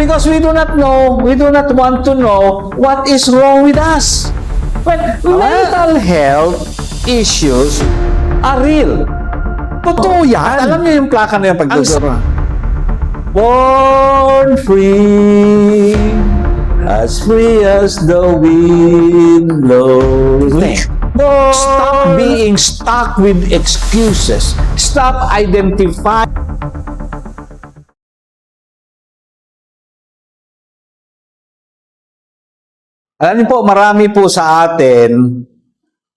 Because we do not want to know what is wrong with us. But mental health issues are real. Totoo yan. Alam niyo yung plaka na yung pagdudura? Born free as the wind blows. Stop being stuck with excuses. Stop identifying. Alam niyo po, marami po sa atin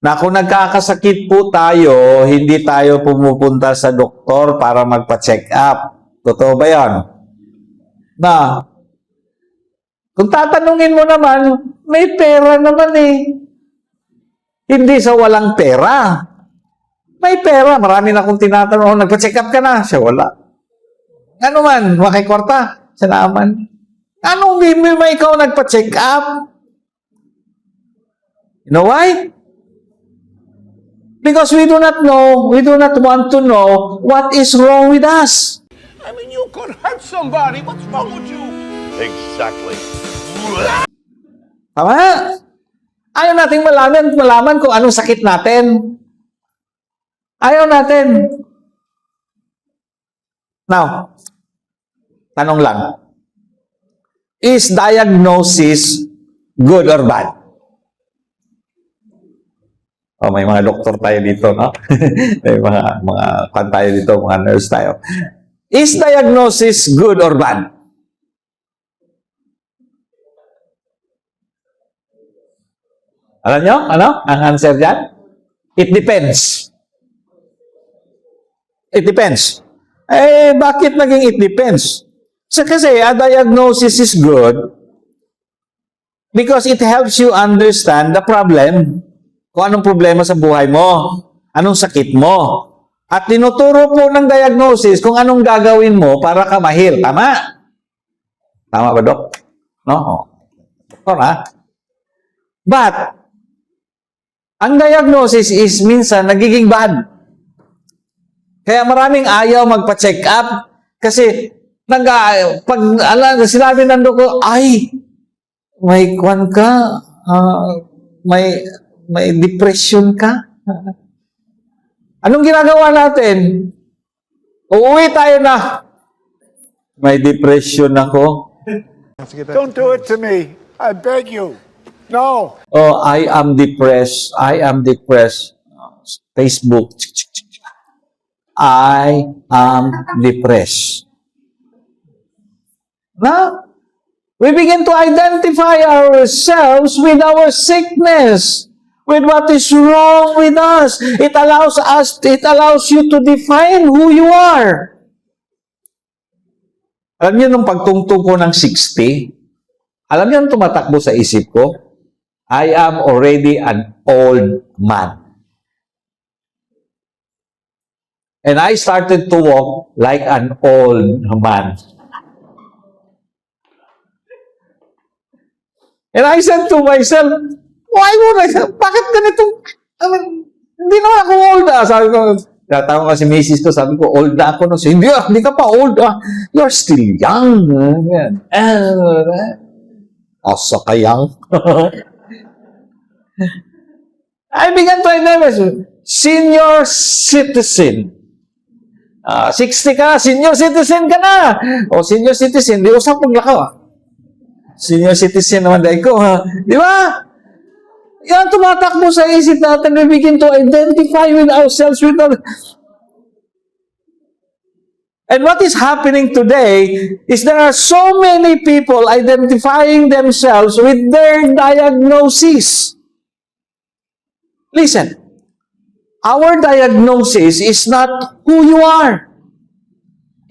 na kung nagkakasakit po tayo, hindi tayo pumupunta sa doktor para magpa-check up. Totoo ba yan? Na, kung tatanungin mo naman, may pera naman eh. Hindi sa walang pera. May pera. Marami na akong tinatanong, nagpa-check up ka na? Siya wala. Ano man, makikwarta? Siya naman. Anong hindi mo ikaw nagpa-check up? You know why? Because we do not want to know what is wrong with us. I mean, you could hurt somebody. What's wrong with you? Exactly. Tama? Ayaw nating malaman kung anong sakit natin. Ayaw natin. Now, tanong lang. Is diagnosis good or bad? Oh, may mga doktor tayo dito, no? May mga kan tayo dito, mga nurse tayo. Is diagnosis good or bad? Alam nyo? Ano? Ang answer dyan? It depends. It depends. Eh, bakit naging it depends? Kasi a diagnosis is good because it helps you understand the problem. Kung anong problema sa buhay mo, anong sakit mo. At tinuturo po ng diagnosis kung anong gagawin mo para ka ma-heal. Tama? Tama ba, Dok? No? Tama. But, ang diagnosis is minsan nagiging bad. Kaya maraming ayaw magpa-check up kasi sinabi ng doktor, ay, may kwan ka, may depression ka. Anong ginagawa natin? Uuwi tayo na. May depression ako. Don't do it to me. I beg you. No. Oh, I am depressed. I am depressed. Facebook. I am depressed. Now, we begin to identify ourselves with our sickness, with what is wrong with us. It allows you to define who you are. Alam niyo, nung pagtungtong ko ng 60, alam niyo, tumatakbo sa isip ko, I am already an old man. And I started to walk like an old man. And I said to myself, why would I? Bakit ganito? Hindi naman ako old. Sabi ko, tatawa kasi misis ko, sabi ko, old na ako. Hindi ka pa old. You're still young. Asa ka young? I began to identify, senior citizen. 60 ka, senior citizen ka na. O, senior citizen, di usap paglakaw. Senior citizen naman dahil ko, ha? Di ba? Yan, tumatakbo sa isip natin. We begin to identify with ourselves. And what is happening today is there are so many people identifying themselves with their diagnosis. Listen, our diagnosis is not who you are.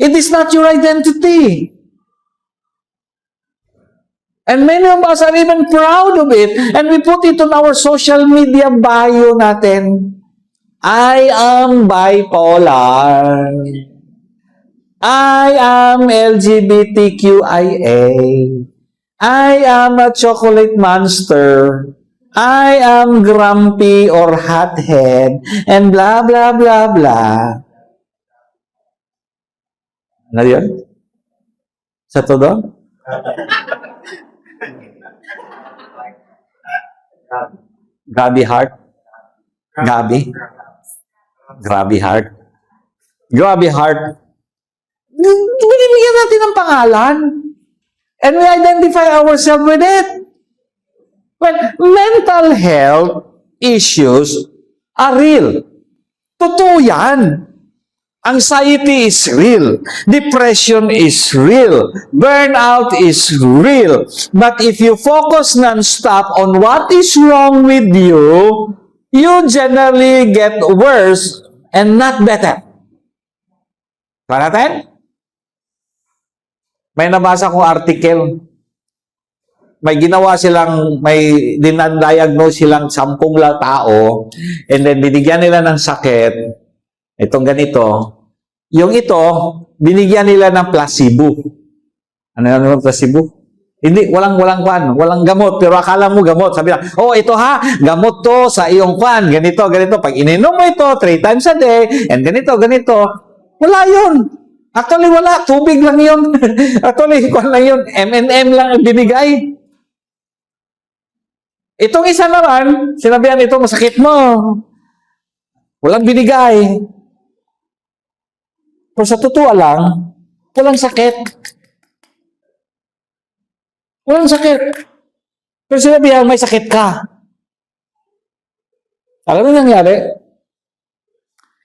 It is not your identity. And many of us are even proud of it. And we put it on our social media bio natin. I am bipolar. I am LGBTQIA. I am a chocolate monster. I am grumpy or hothead. And blah, blah, blah, blah. Ano yun? Sa to doon? Gabi Heart? Gabi? Grabe Heart? Grabe Heart. Binibigyan natin ng pangalan. And we identify ourselves with it. But mental health issues are real. Totoo yan. Anxiety is real. Depression is real. Burnout is real. But if you focus non-stop on what is wrong with you, you generally get worse and not better. Para natin? May nabasa kong article. May ginawa silang, may dinadiagnose silang 10 tao, and then binigyan nila ng sakit, itong ganito. Yung ito, binigyan nila ng placebo. Ano yung placebo? Hindi, walang gamot, pero akala mo gamot. Sabi lang, oh, ito ha, gamot to sa iyong kwan, ganito. Pag ininom mo ito 3 times a day, and ganito. Wala yun. Actually, wala. Tubig lang yun. Actually, kwan lang yun. M&M lang ang binigay. Itong isa naman, sinabihan ito, masakit mo. Walang binigay. Pero sa totoo lang, walang sakit. Walang sakit. Pero sinabihan, may sakit ka. Alam mo nangyari?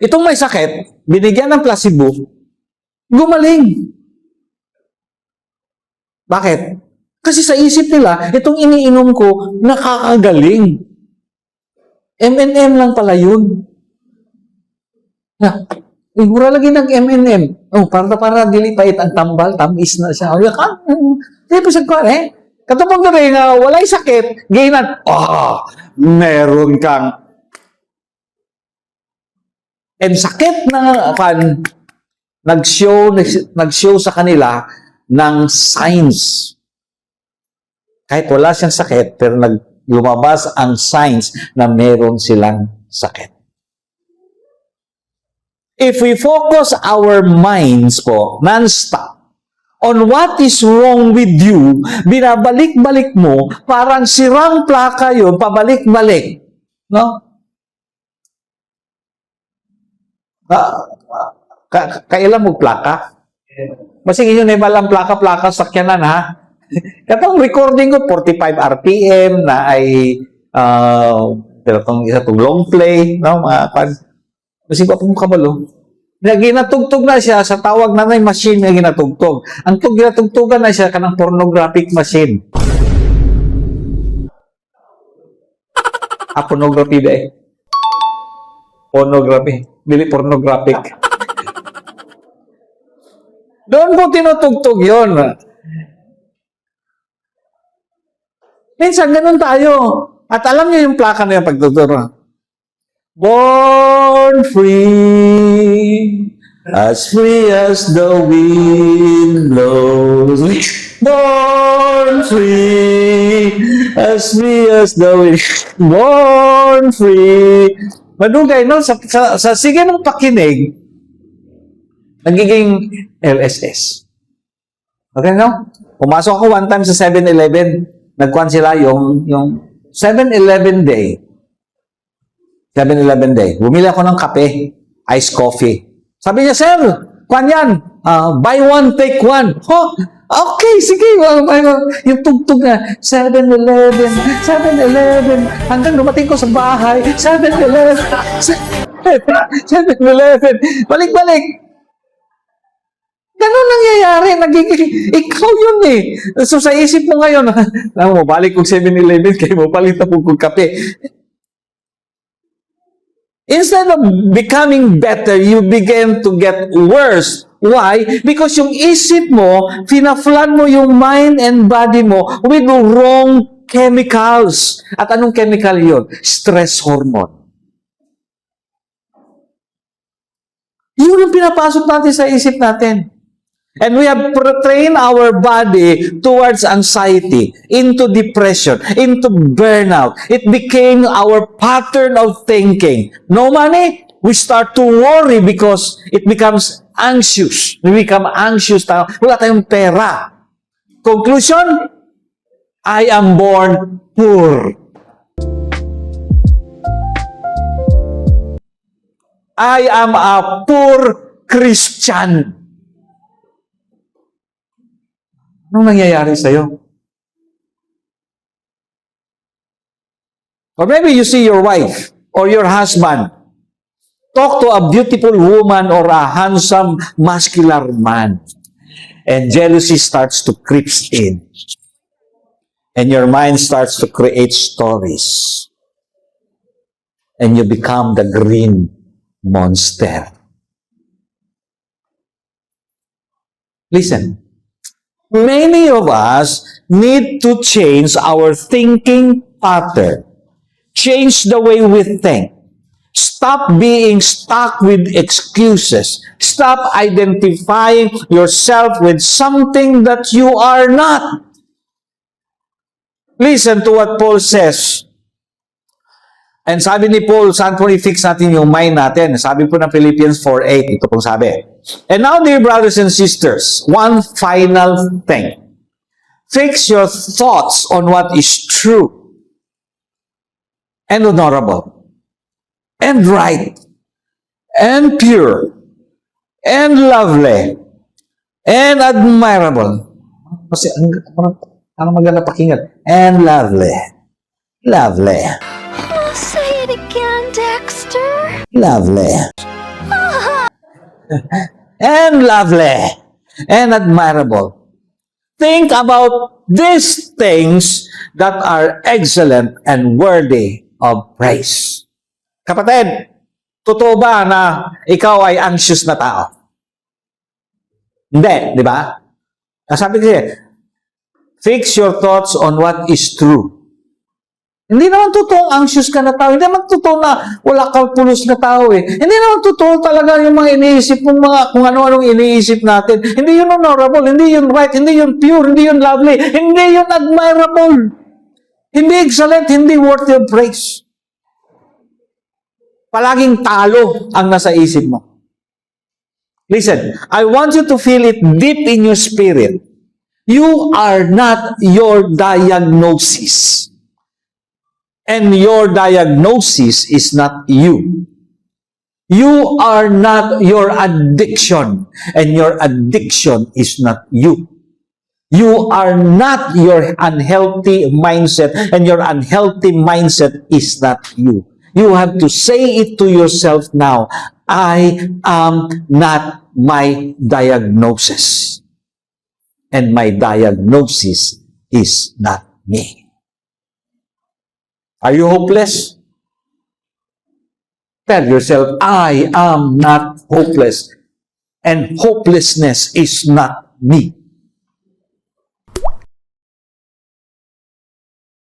Itong may sakit, binigyan ng placebo, gumaling. Bakit? Kasi sa isip nila, itong iniinom ko, nakakagaling. M&M lang pala yun. Mura lagi nag-M&M. Oh, para dilipait ang tambal, tamis na siya. Hindi po siya ko, katapag na rin, walay sakit, gainan, meron kang. And sakit na, nag-show sa kanila ng signs. Kahit wala siyang sakit, pero lumabas ang signs na meron silang sakit. If we focus our minds po, non-stop, on what is wrong with you, binabalik-balik mo, parang sirang plaka yun, pabalik-balik. No? Kailan mo plaka? Masing yun ay malang plaka-plaka sakyanan, ha? Katong recording ko, 45 RPM na ay pero itong long play, no? Kasi pa pong kabalo. Ginatugtog na siya sa tawag na may machine na ginatugtog. Ang ginatugtogan na siya kanang pornographic machine. Pornography ba eh? Pornography. Dili pornographic. Doon po tinutugtog yun. Minsan, ganun tayo. At alam niyo yung plaka na yung pagtuturo. Born free as the wind blows. Born free as the wind. Born free. Madugay, no? Sa sige ng pakinig, nagiging LSS. Okay, no? Pumasok ako one time sa 7-Eleven. Nagkuhan sila yung 7-Eleven day. 7-Eleven day. Bumili ako ng kape, iced coffee. Sabi niya, sir, kuhan yan. Buy one, take one. Oh, okay, sige. Yung tugtog na, 7-Eleven, 7-Eleven. Hanggang dumating ko sa bahay, 7-Eleven, 7-Eleven. Balik-balik. Ganun nangyayari. Ikaw yun eh. So sa isip mo ngayon, alam mo, balik kong 7-Eleven, kayo mo palit na kong kape. Instead of becoming better, you begin to get worse. Why? Because yung isip mo, fina-flood mo yung mind and body mo with the wrong chemicals. At anong chemical yun? Stress hormone. Yun ang pinapasok natin sa isip natin. And we have trained our body towards anxiety, into depression, into burnout. It became our pattern of thinking. No money, we start to worry because it becomes anxious. We become anxious. Wala tayong pera. Conclusion, I am born poor. I am a poor Christian. Anong nangyayari sa'yo? Or maybe you see your wife or your husband talk to a beautiful woman or a handsome, muscular man. And jealousy starts to creep in. And your mind starts to create stories. And you become the green monster. Listen, many of us need to change our thinking pattern. Change the way we think. Stop being stuck with excuses. Stop identifying yourself with something that you are not. Listen to what Paul says. And sabi ni Paul, saan po i-fix natin yung mind natin? Sabi po ng Philippians 4:8, ito pong sabi. And now, dear brothers and sisters, one final thing. Fix your thoughts on what is true and honorable and right and pure and lovely and admirable. Kasi, ang maganda pakinggan. And lovely. Lovely. Oh, say it again, Dexter. Lovely. And lovely. And admirable. Think about these things that are excellent and worthy of praise. Kapatid, totoo ba na ikaw ay anxious na tao? Hindi, di ba? Sabi kasi, fix your thoughts on what is true. Hindi naman totoong anxious ka na tao. Hindi naman totoo na wala kang pulos na tao eh. Hindi naman totoo talaga yung mga iniisip mong mga kung ano-anong iniisip natin. Hindi yun honorable, hindi yun right, hindi yun pure, hindi yun lovely, hindi yun admirable. Hindi excellent, hindi worthy of praise. Palaging talo ang nasa isip mo. Listen, I want you to feel it deep in your spirit. You are not your diagnosis. And your diagnosis is not you. You are not your addiction. And your addiction is not you. You are not your unhealthy mindset. And your unhealthy mindset is not you. You have to say it to yourself now. I am not my diagnosis. And my diagnosis is not me. Are you hopeless? Tell yourself, I am not hopeless. And hopelessness is not me.